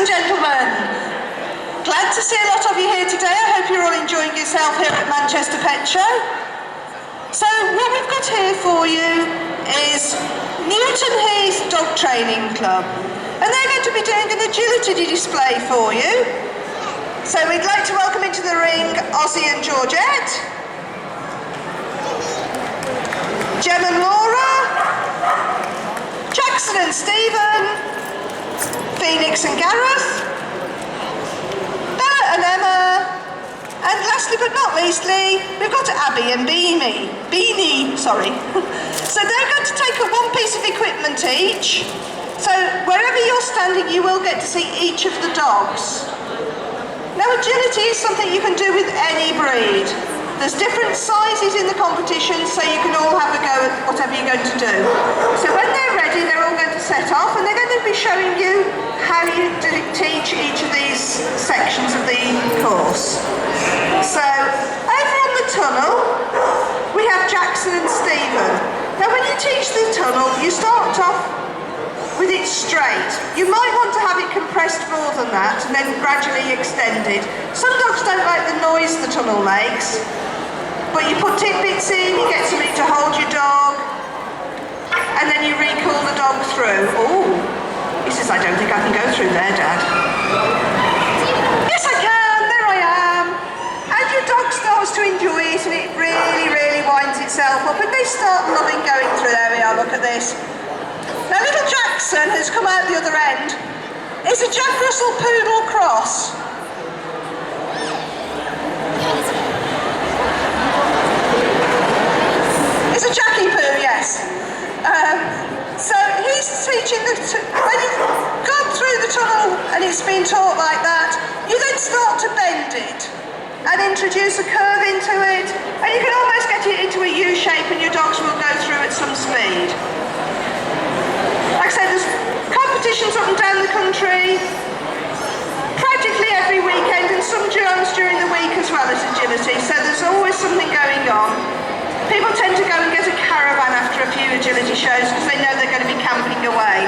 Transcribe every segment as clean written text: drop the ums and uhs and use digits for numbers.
and gentlemen, glad to see a lot of you here today. I hope you're all enjoying yourself here at Manchester Pet Show. So what we've got here for you is Newton Heath Dog Training Club, and they're going to be doing an agility display for you. So we'd like to welcome into the ring Ozzy and Georgette, Jem and Laura, Jackson and Stephen, Phoenix and Gareth, Bella and Emma, and lastly but not leastly, we've got Abby and Beanie, sorry. So they're going to take up one piece of equipment each. So wherever you're standing, you will get to see each of the dogs. Now, agility is something you can do with any breed. There's different sizes in the competition, so you can all have a go at whatever you're going to do. So when they're ready, they're all going to set off, and they're going to be showing you how you teach each of these sections of the course. So over on the tunnel, we have Jackson and Stephen. Now when you teach the tunnel, you start off with it straight. You might want to have it compressed more than that and then gradually extended. Some dogs don't like the noise the tunnel makes, but you put tidbits in, you get somebody to hold your dog, and then you recall the dog through. Oh, he says, I don't think I can go through there, Dad. Yes, I can, there I am. And your dog starts to enjoy it, and it really, really winds itself up, and they start loving going through. There we are, look at this. Now little Jackson has come out the other end. It's a Jack Russell Poodle cross. It's a Jackie Poo, yes. So he's teaching when you've gone through the tunnel and it's been taught like that, you then start to bend it and introduce a curve into it, and you can almost get it into a U shape, and your dogs will go through at some speed. Like I said, there's competitions up and down the country, practically every weekend, and some jumps during the week as well as agility, so there's always something going on. People tend to go and get a caravan after a few agility shows because they know they're going to be camping away.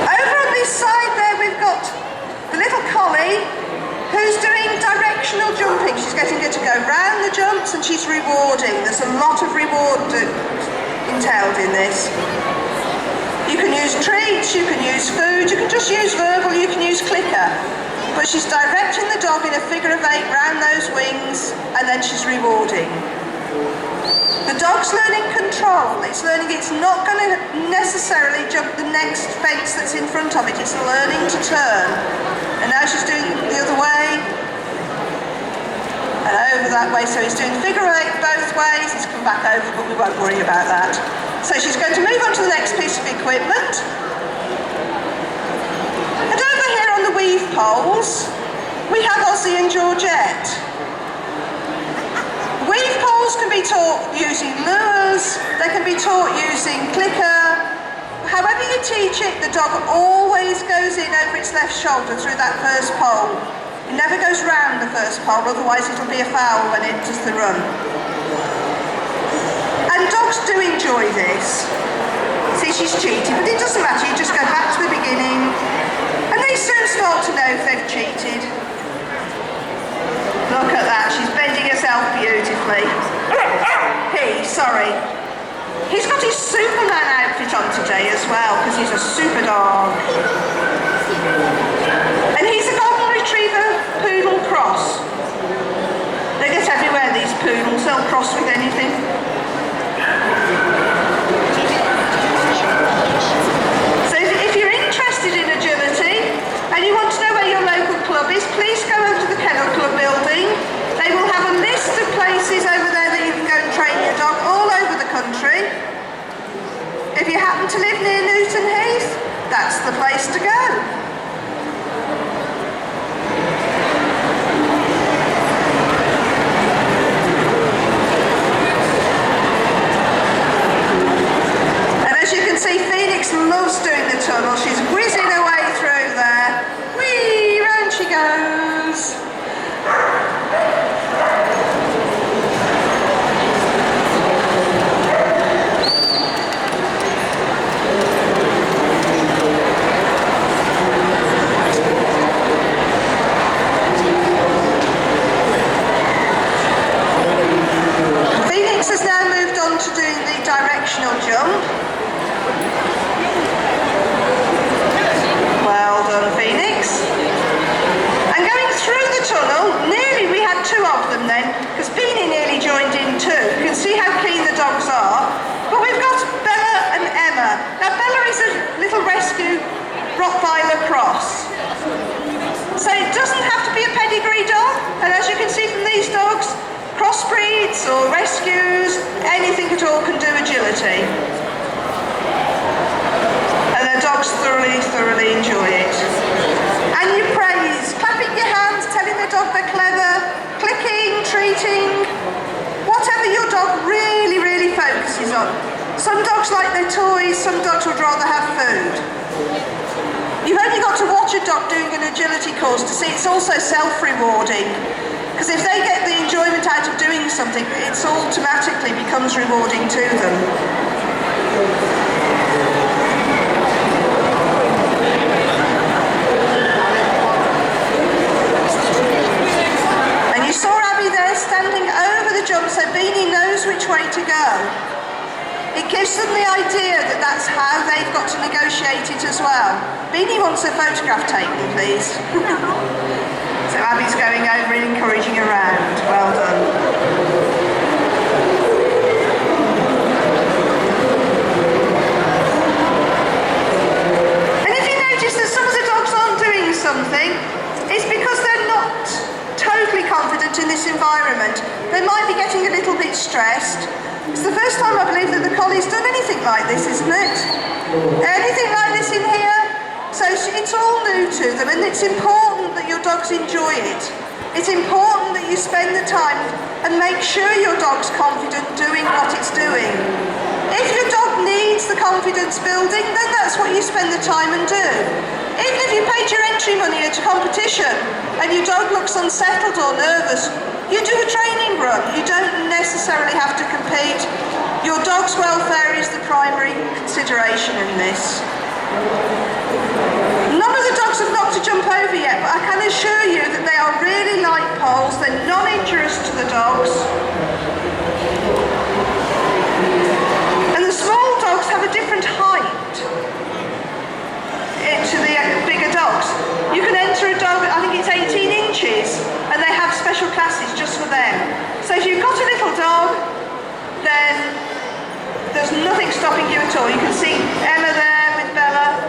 Over on this side there we've got the little collie who's doing directional jumping. She's getting her to go round the jumps and she's rewarding. There's a lot of reward entailed in this. You can use treats, you can use food, you can just use verbal, you can use clicker. But she's directing the dog in a figure of 8 round those wings, and then she's rewarding. The dog's learning control. It's learning it's not going to necessarily jump the next fence that's in front of it. It's learning to turn. And now she's doing the other way, and over that way. So he's doing figure 8 both ways. He's come back over, but we won't worry about that. So she's going to move on to the next piece of equipment. The weave poles, we have Ozzy and Georgette. Weave poles can be taught using lures, they can be taught using clicker. However you teach it, the dog always goes in over its left shoulder through that first pole. It never goes round the first pole, otherwise it'll be a foul when it does the run. And dogs do enjoy this. See, she's cheated, but it doesn't matter, you just go back to the beginning. And they soon start to know if they've cheated. Look at that, she's bending herself beautifully. He's got his Superman outfit on today as well, because he's a super dog. And he's a Golden Retriever Poodle cross. They get everywhere, these poodles, they'll cross with anything. And you want to know where your local club is, please go over to the Kennel Club building. They will have a list of places over there that you can go and train your dog all over the country. If you happen to live near Newton Heath, that's the place to go. And as you can see, Phoenix loves doing the tunnel. She's whizzing her way through there. Whee! Round she goes. cross. So it doesn't have to be a pedigree dog, and as you can see from these dogs, crossbreeds or rescues, anything at all can do agility. And the dogs thoroughly enjoy it. And you praise, clapping your hands, telling the dog they're clever, clicking, treating, whatever your dog really focuses on. Some dogs like their toys, some dogs would rather have food. You've only got to watch a dog doing an agility course to see it's also self-rewarding. Because if they get the enjoyment out of doing something, it automatically becomes rewarding to them. And you saw Abby there standing over the jump so Beanie knows which way to go. It gives them the idea that that's how they've got to negotiate it as well. Beanie wants a photograph taken, please. So Abby's going over and encouraging her round. Well done. And if you notice that some of the dogs aren't doing something, it's because they're not totally confident in this environment. They might be getting a little bit stressed. It's the first time I believe that the collie's done anything like this, isn't it? Anything like this in here? So it's all new to them, and it's important that your dogs enjoy it. It's important that you spend the time and make sure your dog's confident doing what it's doing. If your dog needs the confidence building, then that's what you spend the time and do. Even if you paid your entry money at a competition and your dog looks unsettled or nervous, you do a training run. You don't necessarily have to compete. Your dog's welfare is the primary consideration in this. None of the dogs have got to jump over yet, but I can assure you that they are really light poles. They're non-injurious to the dogs. And the small dogs have a different height to the bigger dogs. You can enter a dog, I think it's 18 inches, and they have special classes just for them. So if you've got a little dog, then there's nothing stopping you at all. You can see Emma there with Bella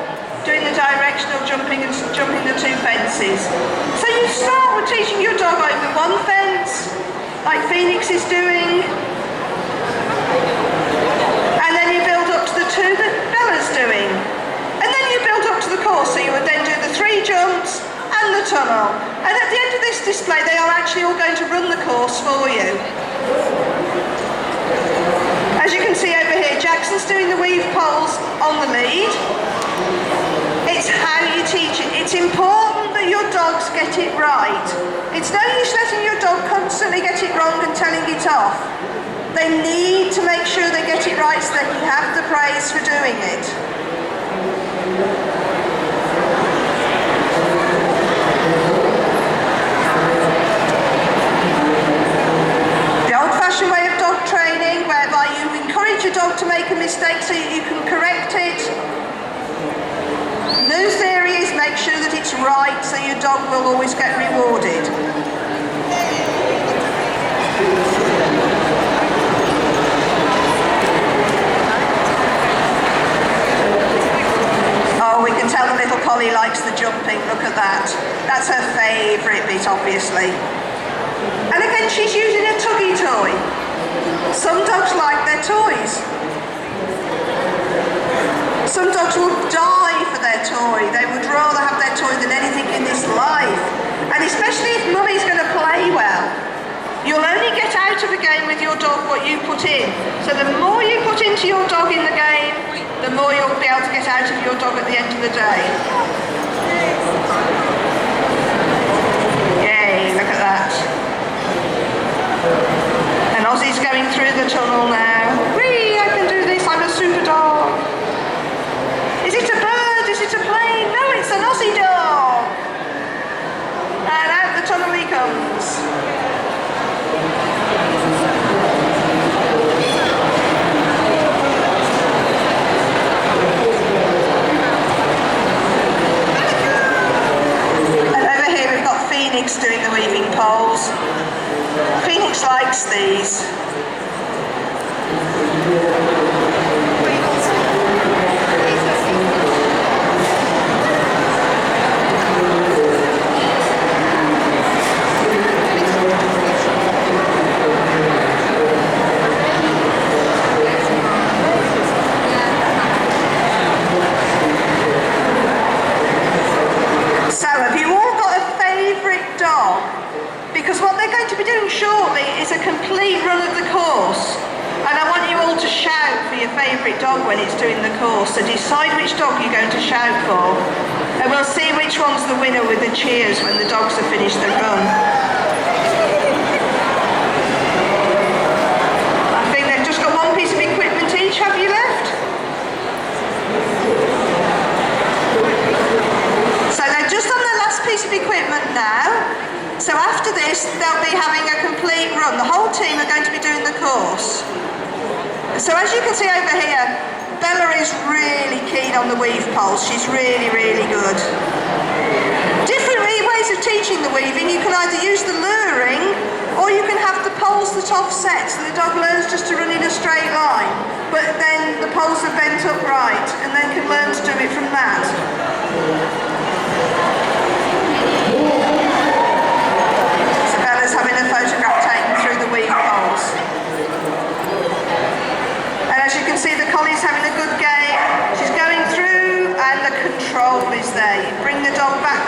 doing the directional jumping and jumping the two fences. So you start with teaching your dog over one fence, like Phoenix is doing, and then you build up to the two that Bella's doing. And then you build up to the course, so you would then do the 3 jumps and the tunnel. And at the end of this display, they are actually all going to run the course for you. As you can see over here, Jackson's doing the weave poles on the lead. It's how you teach it. It's important that your dogs get it right. It's no use letting your dog constantly get it wrong and telling it off. They need to make sure they get it right so they can have the praise for doing it. The old-fashioned way of dog training, whereby you encourage your dog to make a mistake so you can correct it. New theory is make sure that it's right so your dog will always get rewarded. Oh, we can tell the little collie likes the jumping, look at that. That's her favourite bit, obviously. And again, she's using a tuggy toy. Some dogs like their toys. Some dogs will die for their toy. They would rather have their toy than anything in this life. And especially if mummy's going to play well. You'll only get out of a game with your dog what you put in. So the more you put into your dog in the game, the more you'll be able to get out of your dog at the end of the day. Yay, look at that. And Ozzy's going through the tunnel now. Whee, I can do this, I'm a super dog. Is it a bird? Is it a plane? No, it's an Aussie dog. And out the tunnel he comes. And over here we've got Phoenix doing the weaving poles. Phoenix likes these. dog when it's doing the course, so decide which dog you're going to shout for. And we'll see which one's the winner with the cheers when the dogs have finished the run. I think they've just got one piece of equipment each, have you left? So they're just on the last piece of equipment now. So after this, they'll be having a complete run. The whole team are going to be doing the course. So as you can see over here, Bella is really keen on the weave poles. She's really, really good. Different ways of teaching the weaving. You can either use the luring, or you can have the poles that offset, so the dog learns just to run in a straight line. But then the poles are bent upright, and then can learn to do it from that. Having a photograph taken through the weave poles. And as you can see, the collie's having a good game. She's going through and the control is there. You bring the dog back